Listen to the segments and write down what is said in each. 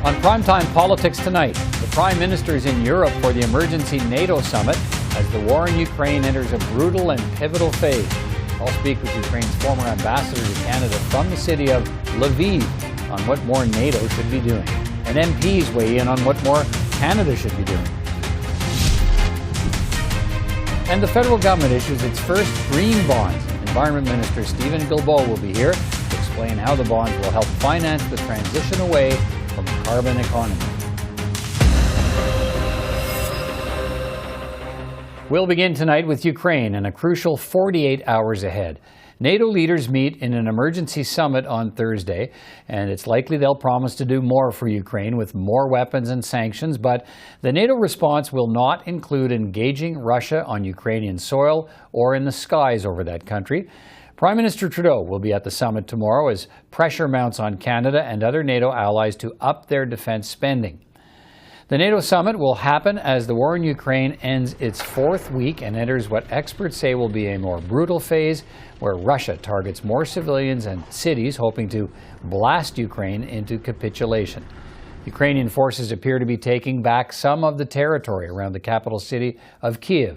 On Primetime Politics tonight, the Prime Minister is in Europe for the emergency NATO summit as the war in Ukraine enters a brutal and pivotal phase. I'll speak with Ukraine's former ambassador to Canada from the city of Lviv on what more NATO should be doing. And MPs weigh in on what more Canada should be doing. And the federal government issues its first green bonds. Environment Minister Steven Guilbeault will be here to explain how the bonds will help finance the transition away from the carbon economy. We'll begin tonight with Ukraine and a crucial 48 hours ahead. NATO leaders meet in an emergency summit on Thursday, and it's likely they'll promise to do more for Ukraine with more weapons and sanctions, but the NATO response will not include engaging Russia on Ukrainian soil or in the skies over that country. Prime Minister Trudeau will be at the summit tomorrow as pressure mounts on Canada and other NATO allies to up their defense spending. The NATO summit will happen as the war in Ukraine ends its fourth week and enters what experts say will be a more brutal phase where Russia targets more civilians and cities, hoping to blast Ukraine into capitulation. Ukrainian forces appear to be taking back some of the territory around the capital city of Kyiv.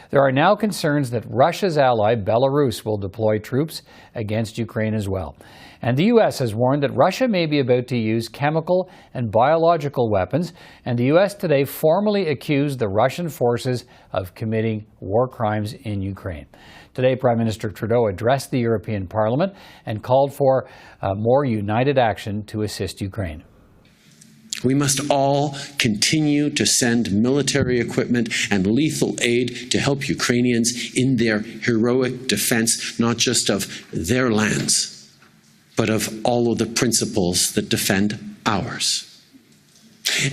There are now concerns that Russia's ally, Belarus, will deploy troops against Ukraine as well. And the U.S. has warned that Russia may be about to use chemical and biological weapons, and the U.S. today formally accused the Russian forces of committing war crimes in Ukraine. Today, Prime Minister Trudeau addressed the European Parliament and called for more united action to assist Ukraine. We must all continue to send military equipment and lethal aid to help Ukrainians in their heroic defense, not just of their lands, but of all of the principles that defend ours.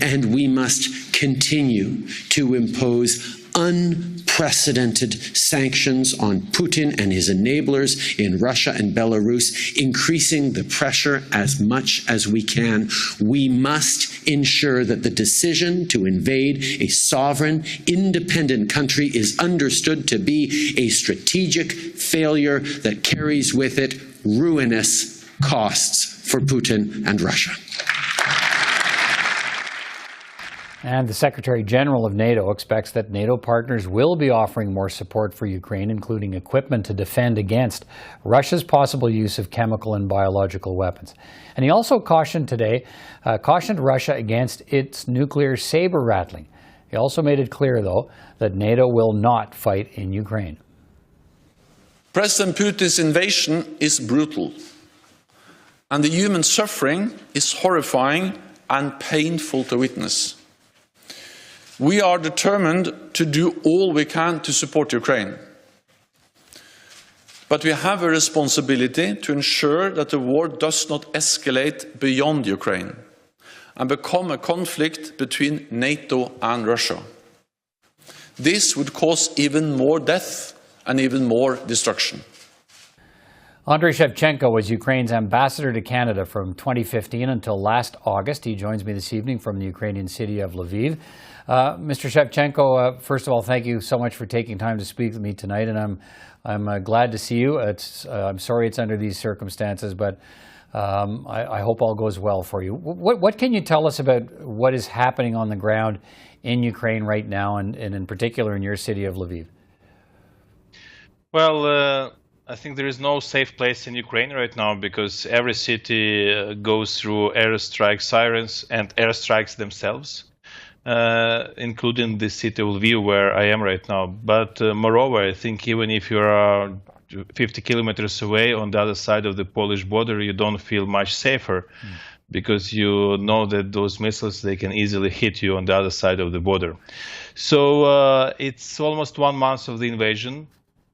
And we must continue to impose unprecedented sanctions on Putin and his enablers in Russia and Belarus, increasing the pressure as much as we can. We must ensure that the decision to invade a sovereign, independent country is understood to be a strategic failure that carries with it ruinous costs for Putin and Russia. And the Secretary General of NATO expects that NATO partners will be offering more support for Ukraine, including equipment to defend against Russia's possible use of chemical and biological weapons. And he also cautioned Russia against its nuclear saber rattling. He also made it clear, though, that NATO will not fight in Ukraine. President Putin's invasion is brutal, and the human suffering is horrifying and painful to witness. We are determined to do all we can to support Ukraine. But we have a responsibility to ensure that the war does not escalate beyond Ukraine and become a conflict between NATO and Russia. This would cause even more death and even more destruction. Andriy Shevchenko was Ukraine's ambassador to Canada from 2015 until last August. He joins me this evening from the Ukrainian city of Lviv. Mr. Shevchenko, first of all, thank you so much for taking time to speak with me tonight, and I'm glad to see you. I'm sorry it's under these circumstances, but I hope all goes well for you. What can you tell us about what is happening on the ground in Ukraine right now, and in particular in your city of Lviv? Well, I think there is no safe place in Ukraine right now because every city goes through airstrike sirens and airstrikes themselves. Including the city of Lviv, where I am right now. But moreover, I think even if you are 50 kilometers away on the other side of the Polish border, you don't feel much safer because you know that those missiles, they can easily hit you on the other side of the border. So it's almost 1 month of the invasion.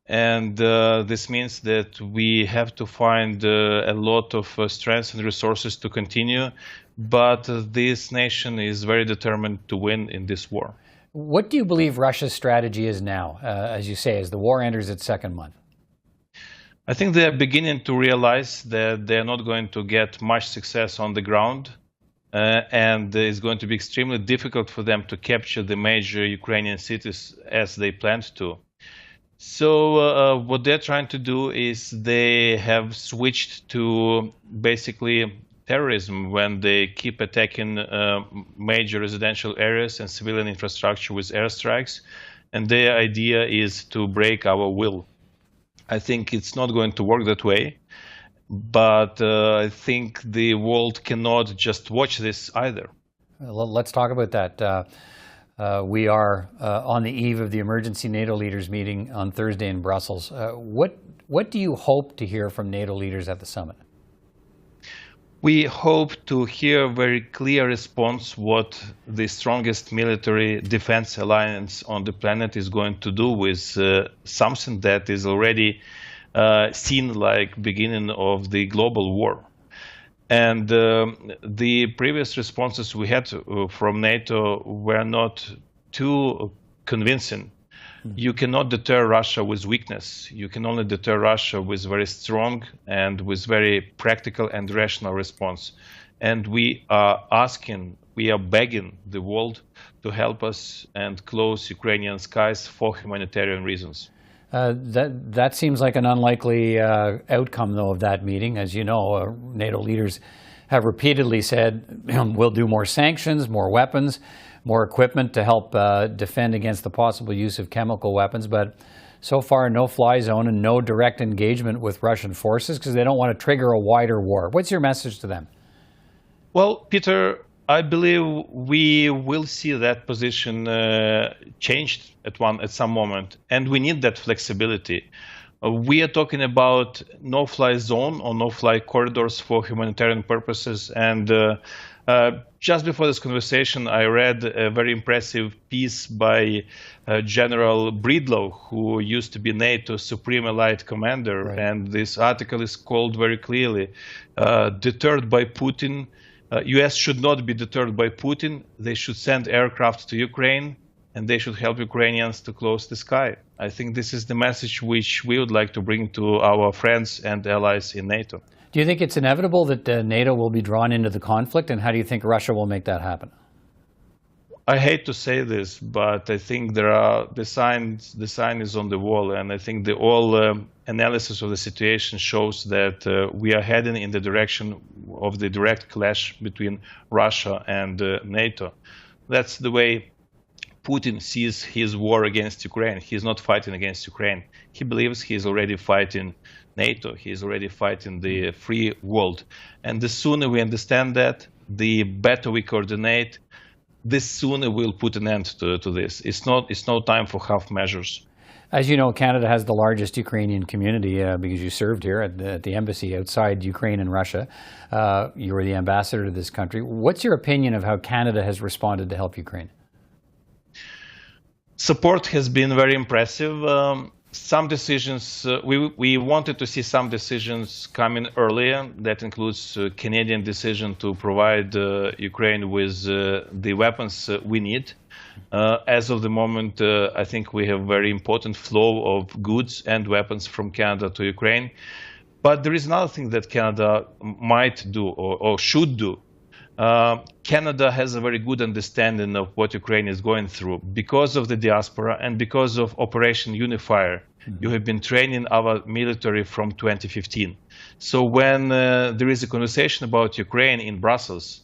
And this means that we have to find a lot of strength and resources to continue. But this nation is very determined to win in this war. What do you believe Russia's strategy is now, as you say, as the war enters its second month? I think they are beginning to realize that they are not going to get much success on the ground. And it's going to be extremely difficult for them to capture the major Ukrainian cities as they planned to. So what they're trying to do is they have switched to basically terrorism when they keep attacking major residential areas and civilian infrastructure with airstrikes. And their idea is to break our will. I think it's not going to work that way. But I think the world cannot just watch this either. Let's talk about that. We are on the eve of the emergency NATO leaders meeting on Thursday in Brussels. What do you hope to hear from NATO leaders at the summit? We hope to hear a very clear response what the strongest military defense alliance on the planet is going to do with something that is already seen like beginning of the global war. And the previous responses we had from NATO were not too convincing. You cannot deter Russia with weakness. You can only deter Russia with very strong and with very practical and rational response. And we are begging the world to help us and close Ukrainian skies for humanitarian reasons. That seems like an unlikely outcome, though, of that meeting. As you know, NATO leaders have repeatedly said, we'll do more sanctions, more weapons, more equipment to help defend against the possible use of chemical weapons. But so far, no fly zone and no direct engagement with Russian forces because they don't want to trigger a wider war. What's your message to them? Well, Peter, I believe we will see that position changed at some moment, and we need that flexibility. We are talking about no-fly zone or no-fly corridors for humanitarian purposes, and just before this conversation, I read a very impressive piece by General Breedlove, who used to be NATO Supreme Allied Commander, right. And this article is called very clearly, deterred by Putin. U.S. should not be deterred by Putin. They should send aircraft to Ukraine, and they should help Ukrainians to close the sky. I think this is the message which we would like to bring to our friends and allies in NATO. Do you think it's inevitable that NATO will be drawn into the conflict, and how do you think Russia will make that happen? I hate to say this, but I think the sign is on the wall, and I think the whole analysis of the situation shows that we are heading in the direction of the direct clash between Russia and NATO. That's the way Putin sees his war against Ukraine. He's not fighting against Ukraine. He believes he is already fighting NATO. He is already fighting the free world. And the sooner we understand that, the better we coordinate, the sooner we'll put an end to this. It's no time for half measures. As you know, Canada has the largest Ukrainian community because you served here at the embassy outside Ukraine and Russia. You were the ambassador to this country. What's your opinion of how Canada has responded to help Ukraine? Support has been very impressive. Some decisions, we wanted to see some decisions coming earlier. That includes Canadian decision to provide Ukraine with the weapons we need. As of the moment, I think we have very important flow of goods and weapons from Canada to Ukraine. But there is another thing that Canada might do or should do. Canada has a very good understanding of what Ukraine is going through because of the diaspora and because of Operation Unifier. You have been training our military from 2015. So when there is a conversation about Ukraine in Brussels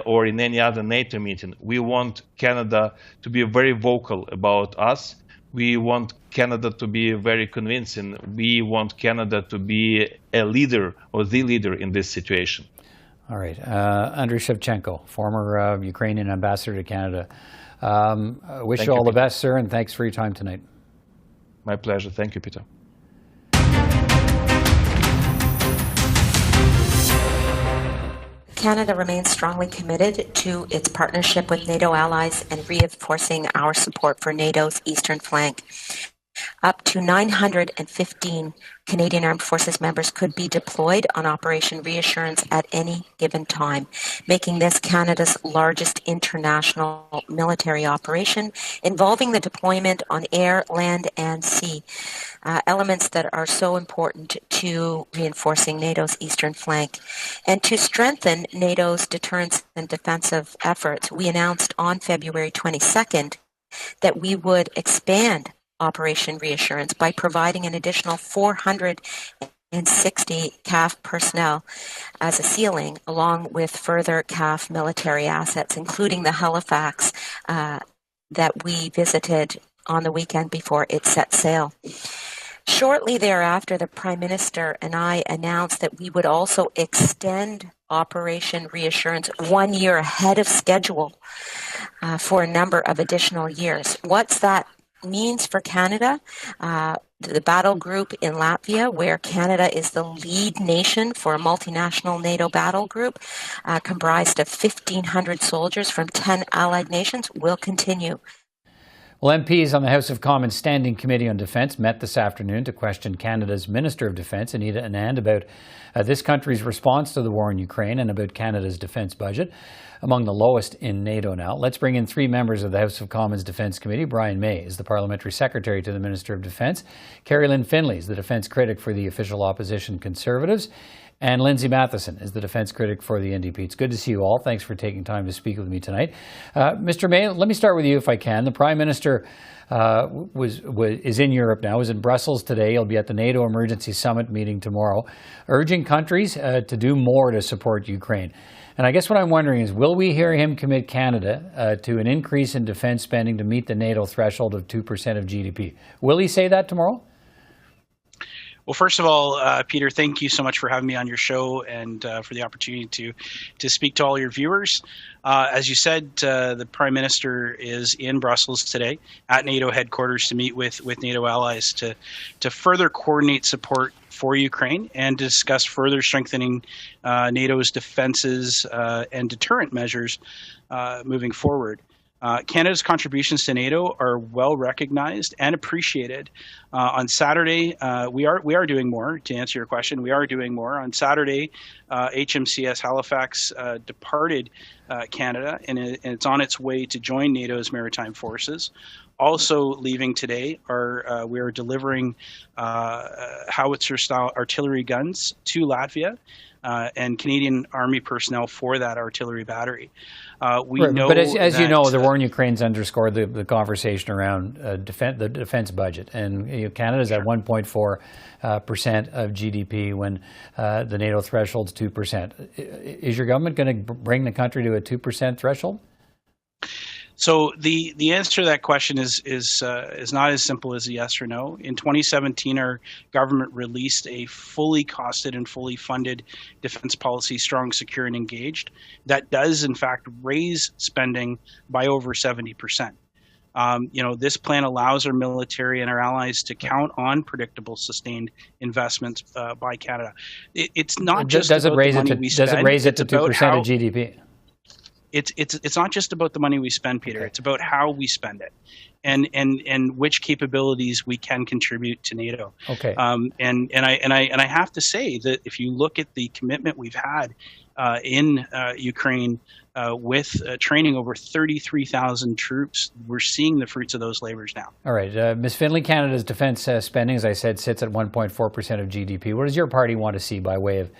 or in any other NATO meeting, we want Canada to be very vocal about us. We want Canada to be very convincing. We want Canada to be a leader or the leader in this situation. All right. Andriy Shevchenko, former Ukrainian ambassador to Canada. I wish you all the best, sir, and thanks for your time tonight. My pleasure. Thank you, Peter. Canada remains strongly committed to its partnership with NATO allies and reinforcing our support for NATO's eastern flank. Up to 915 Canadian Armed Forces members could be deployed on Operation Reassurance at any given time, making this Canada's largest international military operation, involving the deployment on air, land, and sea, elements that are so important to reinforcing NATO's eastern flank. And to strengthen NATO's deterrence and defensive efforts, we announced on February 22nd that we would expand Operation Reassurance by providing an additional 400 CAF personnel as a ceiling, along with further CAF military assets, including the Halifax that we visited on the weekend before it set sail. Shortly thereafter, the Prime Minister and I announced that we would also extend Operation Reassurance 1 year ahead of schedule for a number of additional years. What's that means for Canada? The battle group in Latvia, where Canada is the lead nation for a multinational NATO battle group, comprised of 1,500 soldiers from 10 allied nations, will continue. Well, MPs on the House of Commons Standing Committee on Defence met this afternoon to question Canada's Minister of Defence, Anita Anand, about this country's response to the war in Ukraine and about Canada's defence budget, among the lowest in NATO now. Let's bring in three members of the House of Commons Defence Committee. Bryan May is the Parliamentary Secretary to the Minister of Defence. Kerry-Lynne Findlay is the Defence Critic for the official opposition Conservatives. And Lindsay Mathyssen is the defence critic for the NDP. It's good to see you all. Thanks for taking time to speak with me tonight. Mr. May, let me start with you if I can. The Prime Minister is in Europe now, is in Brussels today. He'll be at the NATO Emergency Summit meeting tomorrow, urging countries to do more to support Ukraine. And I guess what I'm wondering is, will we hear him commit Canada to an increase in defence spending to meet the NATO threshold of 2% of GDP? Will he say that tomorrow? Well, first of all, Peter, thank you so much for having me on your show and for the opportunity to speak to all your viewers. As you said, the Prime Minister is in Brussels today at NATO headquarters to meet with NATO allies to further coordinate support for Ukraine and to discuss further strengthening NATO's defenses and deterrent measures moving forward. Canada's contributions to NATO are well recognized and appreciated. On Saturday, we are doing more. To answer your question, we are doing more. On Saturday, HMCS Halifax departed Canada, and it's on its way to join NATO's maritime forces. Also leaving today we are delivering howitzer-style artillery guns to Latvia. And Canadian Army personnel for that artillery battery. But as you know, the war in Ukraine's underscored the conversation around the defense budget. And Canada's at 1.4% of GDP when the NATO threshold's 2%. Is your government going to bring the country to a 2% threshold? So the answer to that question is not as simple as a yes or no. In 2017, our government released a fully costed and fully funded defense policy, Strong, Secure, and Engaged, that does in fact raise spending by over 70%. This plan allows our military and our allies to count on predictable, sustained investments by Canada. It's not just about the money we spend. Does it raise it to 2% of GDP? It's not just about the money we spend, Peter. It's about how we spend it, and which capabilities we can contribute to NATO. Okay. And I have to say that if you look at the commitment we've had in Ukraine with training over 33,000 troops, we're seeing the fruits of those labors now. All right, Ms. Findlay, Canada's defence spending, as I said, sits at 1.4% of GDP. What does your party want to see by way of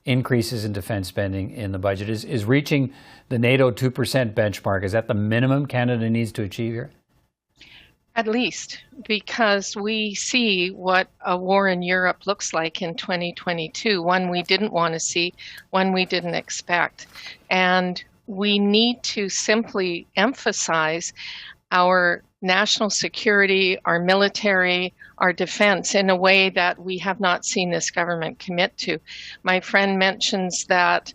increases in defense spending in the budget? Is reaching the NATO 2% benchmark, is that the minimum Canada needs to achieve here? At least, because we see what a war in Europe looks like in 2022, one we didn't want to see, one we didn't expect. And we need to simply emphasize our national security, our military, our defense in a way that we have not seen this government commit to. My friend mentions that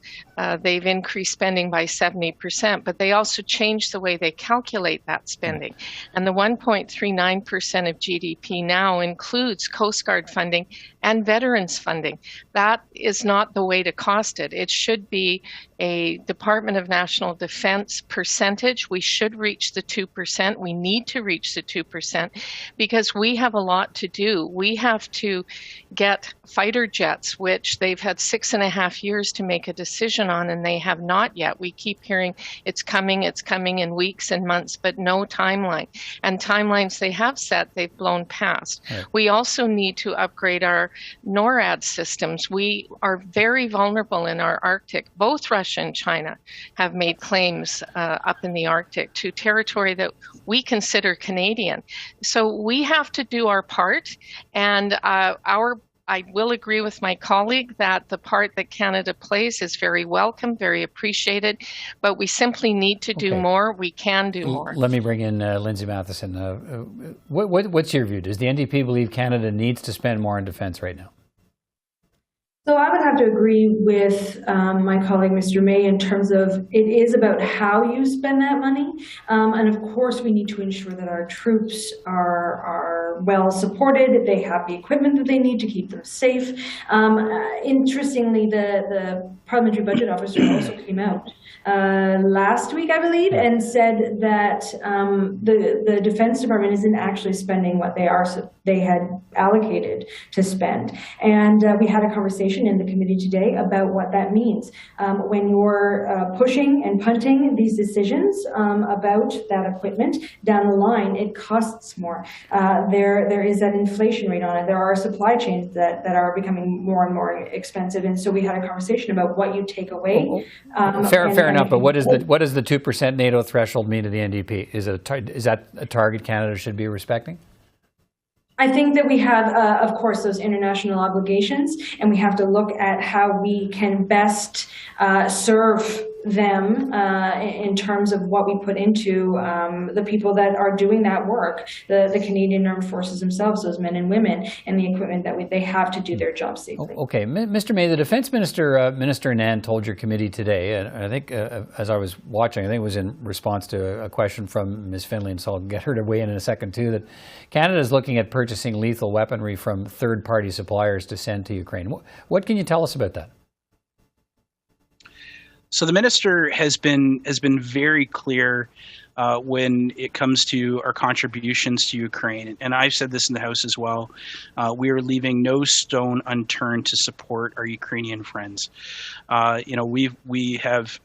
they've increased spending by 70%, but they also changed the way they calculate that spending. And the 1.39% of GDP now includes Coast Guard funding and veterans funding. That is not the way to cost it. It should be a Department of National Defense percentage. We should reach the 2%. We need to reach the 2% because we have a lot to do. We have to get fighter jets, which they've had 6.5 years to make a decision on, and they have not yet. We keep hearing it's coming in weeks and months, but no timeline. And timelines they have set, they've blown past. Right. We also need to upgrade our NORAD systems. We are very vulnerable in our Arctic. Both Russia and China have made claims up in the Arctic to territory that we consider Canadian. So we have to do our part, and our I will agree with my colleague that the part that Canada plays is very welcome, very appreciated, but we simply need to do more. We can do more. Let me bring in Lindsay Mathyssen. What's your view? Does the NDP believe Canada needs to spend more on defence right now? So I would have to agree with my colleague, Mr. May, in terms of it is about how you spend that money. And of course, we need to ensure that our troops are well supported, that they have the equipment that they need to keep them safe. Interestingly, the Parliamentary Budget Officer also came out last week, I believe, and said that the Defense Department isn't actually spending what they had allocated to spend. And we had a conversation in the committee today about what that means. When you're pushing and punting these decisions about that equipment down the line, it costs more. There is that inflation rate on it. There are supply chains that are becoming more and more expensive. And so we had a conversation about what you take away. Fair enough, but what does the 2% NATO threshold mean to the NDP? Is that a target Canada should be respecting? I think that we have, of course, those international obligations, and we have to look at how we can best serve them in terms of what we put into the people that are doing that work, the Canadian Armed Forces themselves, those men and women, and the equipment that they have to do their job safely. Okay, Mr. May, the Defence Minister, Minister Nan, told your committee today, and I think as I was watching, I think it was in response to a question from Ms. Findlay, and so I'll get her to weigh in a second too, that Canada is looking at purchasing lethal weaponry from third-party suppliers to send to Ukraine. What can you tell us about that? So the minister has been very clear when it comes to our contributions to Ukraine, and I've said this in the House as well. We are leaving no stone unturned to support our Ukrainian friends. We have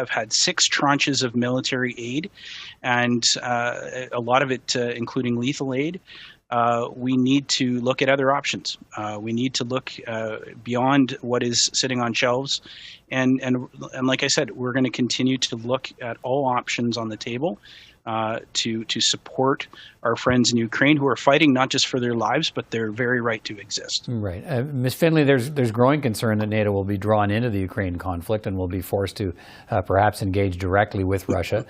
had 6 tranches of military aid, and a lot of it including lethal aid. We need to look at other options. We need to look beyond what is sitting on shelves. And like I said, we're going to continue to look at all options on the table to support our friends in Ukraine who are fighting not just for their lives, but their very right to exist. Right. Ms. Findlay, there's growing concern that NATO will be drawn into the Ukraine conflict and will be forced to perhaps engage directly with Russia.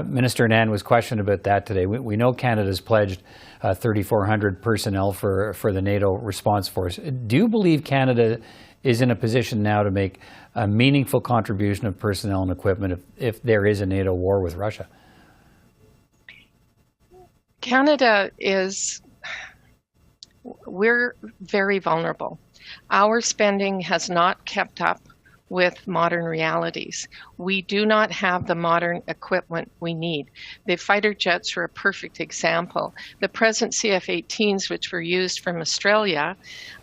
Minister Nan was questioned about that today. We know Canada's pledged 3,400 personnel for the NATO response force. Do you believe Canada is in a position now to make a meaningful contribution of personnel and equipment if there is a NATO war with Russia? Canada we're very vulnerable. Our spending has not kept up with modern realities. We do not have the modern equipment we need. The fighter jets are a perfect example. The present CF-18s, which were used from Australia,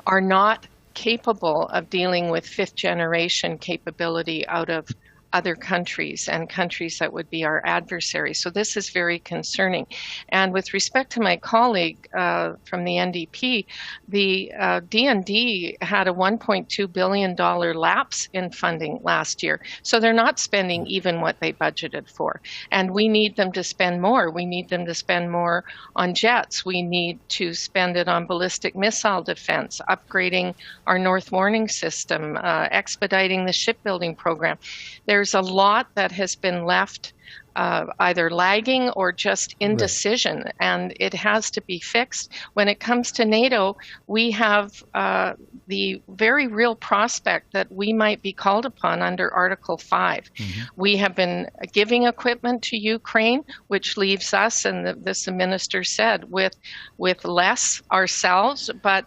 are not capable of dealing with 5th generation capability out of other countries and countries that would be our adversaries. So this is very concerning. And with respect to my colleague from the NDP, the DND had a $1.2 billion lapse in funding last year. So they're not spending even what they budgeted for. And we need them to spend more. We need them to spend more on jets. We need to spend it on ballistic missile defense, upgrading our North Warning System, expediting the shipbuilding program. There's a lot that has been left either lagging or just indecision, right, and it has to be fixed. When it comes to NATO, we have the very real prospect that we might be called upon under Article 5. Mm-hmm. We have been giving equipment to Ukraine, which leaves us, and the minister said, with less ourselves, but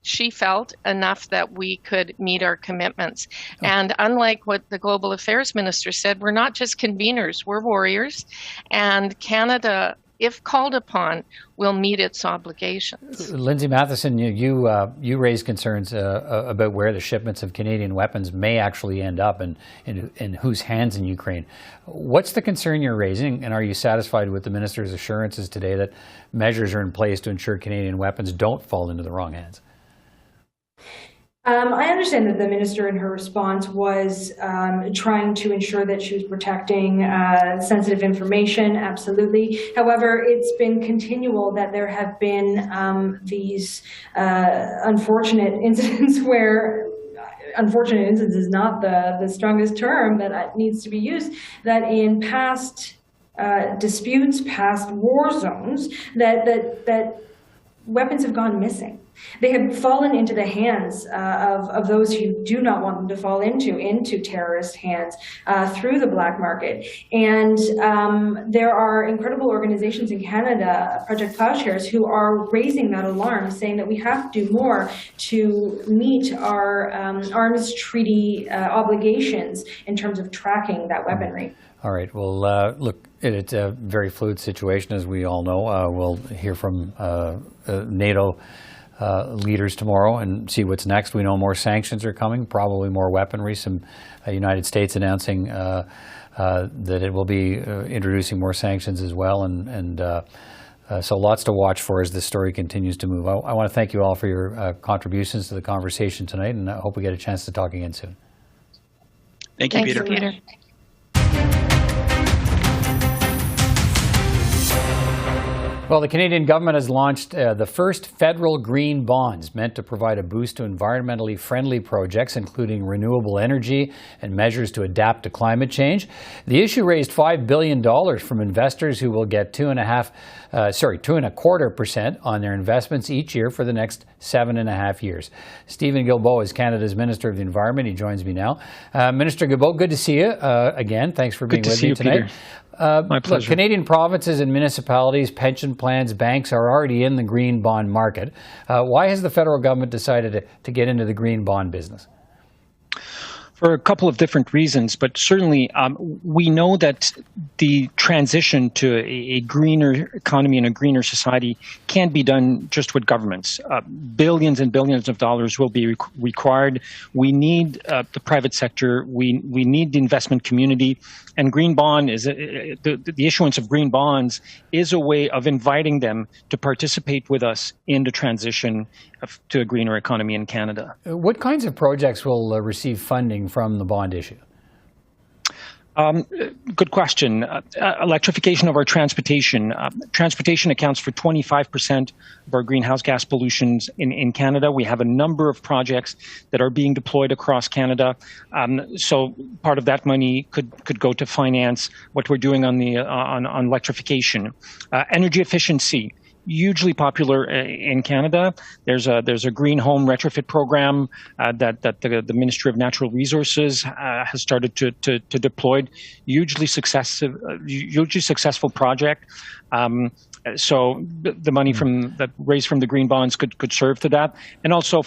she felt enough that we could meet our commitments. Oh. And unlike what the Global Affairs Minister said, we're not just conveners, we're warriors. And Canada, if called upon, will meet its obligations. Lindsay Mathyssen, you raised concerns about where the shipments of Canadian weapons may actually end up and in whose hands in Ukraine. What's the concern you're raising, and are you satisfied with the minister's assurances today that measures are in place to ensure Canadian weapons don't fall into the wrong hands? I understand that the minister in her response was trying to ensure that she was protecting sensitive information, absolutely. However, it's been continual that there have been these unfortunate incidents where unfortunate incidents is not the strongest term that needs to be used, that in past disputes, past war zones, that weapons have gone missing. They have fallen into the hands of those who do not want them to fall into terrorist hands through the black market. And there are incredible organizations in Canada, Project Plowshares, who are raising that alarm, saying that we have to do more to meet our arms treaty obligations in terms of tracking that weaponry. All right. Well, look, it's a very fluid situation, as we all know. We'll hear from NATO leaders tomorrow and see what's next. We know more sanctions are coming, probably more weaponry. Some United States announcing that it will be introducing more sanctions as well, and so lots to watch for as this story continues to move. I want to thank you all for your contributions to the conversation tonight, and I hope we get a chance to talk again soon. Thank you, Thanks, Peter. Peter. Well, the Canadian government has launched the first federal green bonds meant to provide a boost to environmentally friendly projects, including renewable energy and measures to adapt to climate change. The issue raised $5 billion from investors who will get 2.25% on their investments each year for the next 7.5 years. Steven Guilbeault is Canada's Minister of the Environment. He joins me now. Minister Guilbeault, good to see you again. Thanks for being with me tonight. Peter. My pleasure. Look, Canadian provinces and municipalities, pension plans, banks are already in the green bond market. Why has the federal government decided to get into the green bond business? For a couple of different reasons, but certainly we know that the transition to a greener economy and a greener society can't be done just with governments. Billions and billions of dollars will be required. We need the private sector. We need the investment community. And green bond is the issuance of green bonds is a way of inviting them to participate with us in the transition to a greener economy in Canada. What kinds of projects will receive funding from the bond issue? Good question. Electrification of our transportation. Transportation accounts for 25% of our greenhouse gas pollutions in Canada. We have a number of projects that are being deployed across Canada. So part of that money could go to finance what we're doing on electrification. Energy efficiency. Hugely popular in Canada. There's a green home retrofit program that the Ministry of Natural Resources has started to deploy. Hugely successful project. So the money raised from the green bonds could serve to that. And also,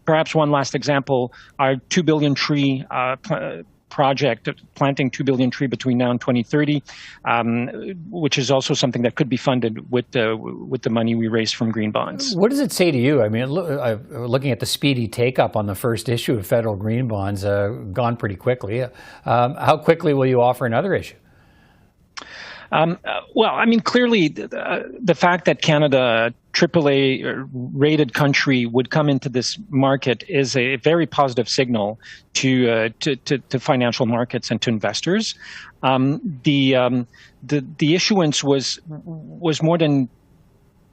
perhaps one last example, our 2 billion tree project, planting 2 billion tree between now and 2030, which is also something that could be funded with the money we raised from green bonds. What does it say to you? I mean, looking at the speedy take-up on the first issue of federal green bonds, gone pretty quickly. How quickly will you offer another issue? Well, I mean, clearly, the fact that Canada, AAA rated country, would come into this market is a very positive signal to financial markets and to investors. The issuance was more than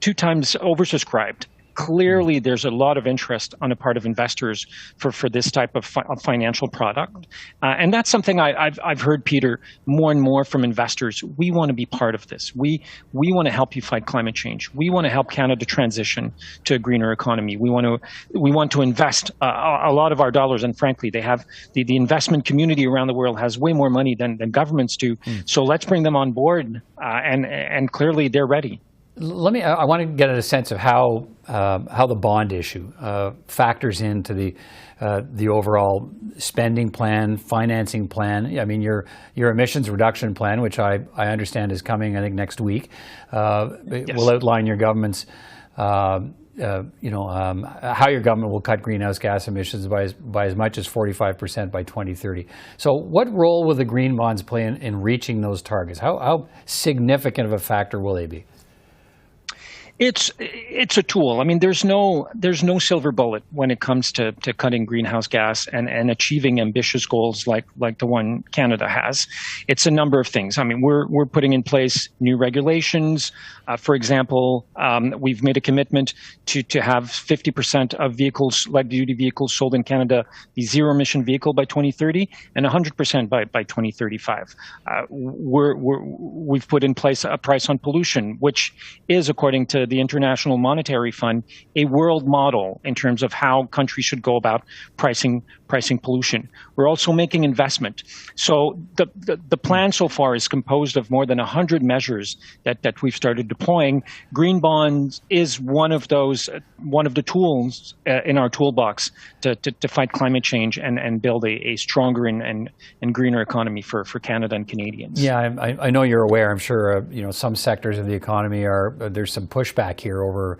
2 times oversubscribed. Clearly, there's a lot of interest on the part of investors for this type of financial product. And that's something I've heard, Peter, more and more from investors. We want to be part of this. We want to help you fight climate change. We want to help Canada transition to a greener economy. We want to invest a lot of our dollars. And frankly, they have the investment community around the world has way more money than governments do. So let's bring them on board. And clearly, they're ready. I want to get a sense of how the bond issue factors into the overall spending plan, financing plan. I mean, your emissions reduction plan, which I understand is coming, I think, next week, Yes. will outline your government's, how your government will cut greenhouse gas emissions by as much as 45% by 2030. So what role will the green bonds play in reaching those targets? How significant of a factor will they be? It's a tool. I mean, there's no silver bullet when it comes to cutting greenhouse gas and achieving ambitious goals like the one Canada has. It's a number of things. I mean, we're putting in place new regulations. For example, we've made a commitment to have 50% of vehicles, light-duty vehicles sold in Canada, be zero-emission vehicle by 2030 and 100% by 2035. We've put in place a price on pollution, which is, according to the International Monetary Fund, a world model in terms of how countries should go about pricing pollution. We're also making investment. So the plan so far is composed of more than 100 measures that we've started deploying. Green bonds is one of the tools in our toolbox to fight climate change and build a stronger and greener economy for Canada and Canadians. Yeah, I know you're aware. I'm sure some sectors of the economy there's some pushback here over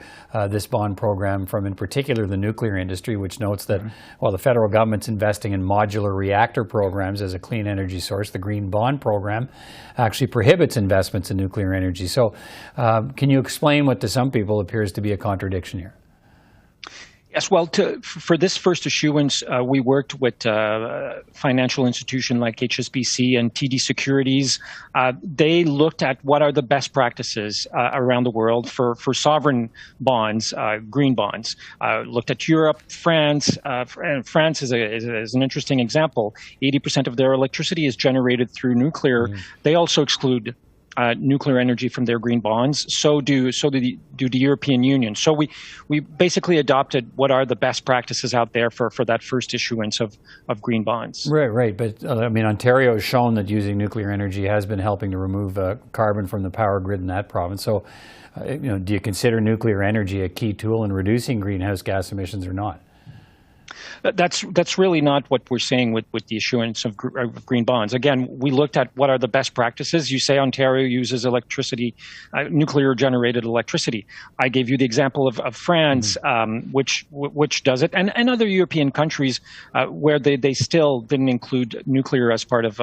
this bond program from, in particular, the nuclear industry, which notes that while the federal government's investing in modular reactor programs as a clean energy source, the Green Bond program actually prohibits investments in nuclear energy. So can you explain what to some people appears to be a contradiction here? Yes, well, for this first issuance, we worked with financial institutions like HSBC and TD Securities. They looked at what are the best practices around the world for sovereign bonds, green bonds. Looked at Europe, France. And France is an interesting example. 80% of their electricity is generated through nuclear. They also exclude nuclear energy from their green bonds. So do the European Union. So we basically adopted what are the best practices out there for that first issuance of green bonds. Right. But I mean, Ontario has shown that using nuclear energy has been helping to remove carbon from the power grid in that province. So, do you consider nuclear energy a key tool in reducing greenhouse gas emissions or not? That's really not what we're saying with the issuance of green bonds. Again, we looked at what are the best practices. You say Ontario uses electricity, nuclear-generated electricity. I gave you the example of France, which does it, and other European countries where they still didn't include nuclear as part of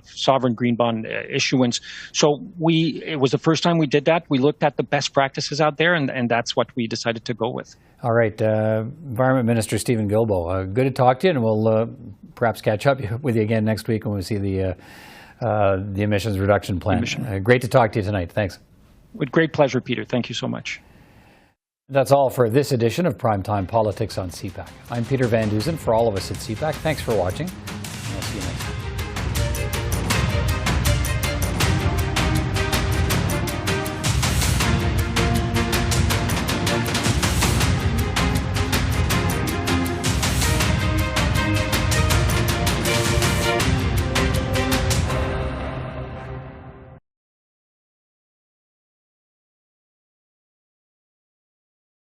sovereign green bond issuance. So it was the first time we did that. We looked at the best practices out there, and that's what we decided to go with. All right, Environment Minister Steven Guilbeault, good to talk to you, and we'll perhaps catch up with you again next week when we see the emissions reduction plan. Great to talk to you tonight. Thanks. With great pleasure, Peter. Thank you so much. That's all for this edition of Primetime Politics on CPAC. I'm Peter Van Dusen. For all of us at CPAC, thanks for watching, and I'll see you next time.